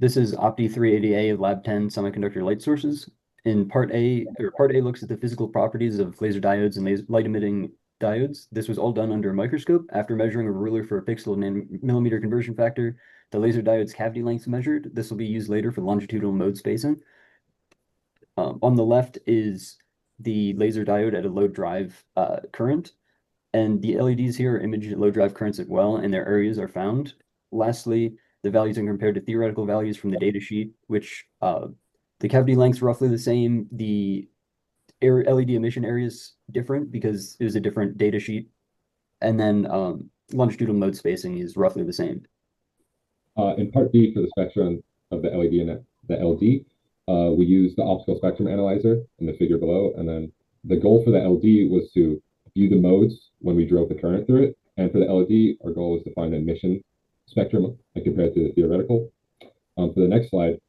This is OPTI 380A of Lab 10 semiconductor light sources. In part A looks at the physical properties of laser diodes and light emitting diodes. This was all done under a microscope. After measuring a ruler for a pixel millimeter conversion factor, the laser diode's cavity length is measured. This will be used later for longitudinal mode spacing. On the left is the laser diode at a low drive current, and the LEDs here are imaged at low drive currents as well, and their areas are found. Lastly, the values are compared to theoretical values from the data sheet, which the cavity length's roughly the same. The LED emission area is different because it was a different data sheet. And then longitudinal mode spacing is roughly the same. In part B for the spectrum of the LED and the LD, we used the optical spectrum analyzer in the figure below. And then the goal for the LD was to view the modes when we drove the current through it. And for the LED, our goal was to find an emission spectrum compared to the theoretical. For the next slide,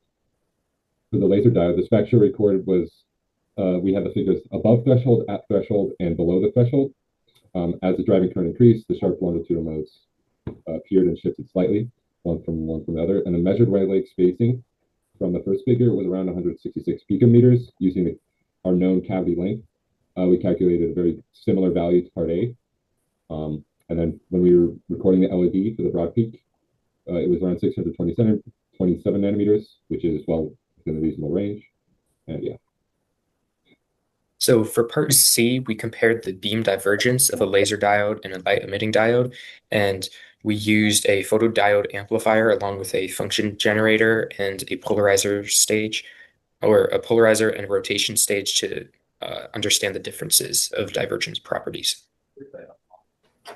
for the laser diode, the spectrum recorded was, we have the figures above threshold, at threshold, and below the threshold. As the driving current increased, the sharp longitudinal modes appeared and shifted slightly, one from the other. And the measured wavelength spacing from the first figure was around 166 picometers using our known cavity length. We calculated a very similar value to part A. And then when we were recording the LED for the broad peak, it was around 627 nanometers, which is well within a reasonable range. And yeah. So for part C, we compared the beam divergence of a laser diode and a light emitting diode, and we used a photodiode amplifier along with a function generator and a polarizer stage, or a polarizer and rotation stage to understand the differences of divergence properties.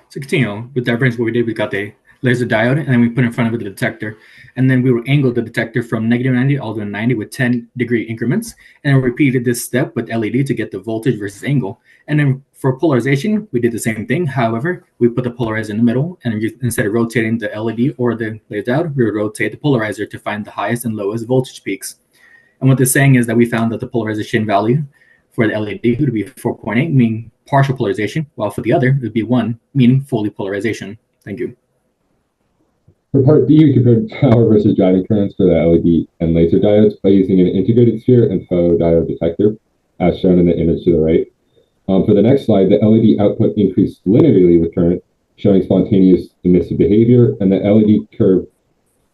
So continue with divergence, what we did, we got the laser diode, and then we put in front of it the detector. And then we will angle the detector from -90 all the way to 90 with 10-degree increments. And then repeated this step with LED to get the voltage versus angle. And then for polarization, we did the same thing. However, we put the polarizer in the middle, and instead of rotating the LED or the laser diode, we would rotate the polarizer to find the highest and lowest voltage peaks. And what this is saying is that we found that the polarization value for the LED would be 4.8, meaning partial polarization, while for the other, it would be 1, meaning fully polarization. Thank you. For part B, we compared power versus driving currents for the LED and laser diodes by using an integrated sphere and photodiode detector, as shown in the image to the right. For the next slide, the LED output increased linearly with current, showing spontaneous emissive behavior, and the LED curve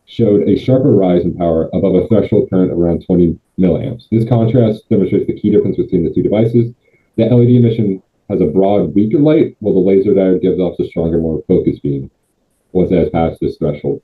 showed a sharper rise in power above a threshold current of around 20 milliamps. This contrast demonstrates the key difference between the two devices. The LED emission has a broad, weaker light, while the laser diode gives off a stronger, more focused beam once it has passed this threshold.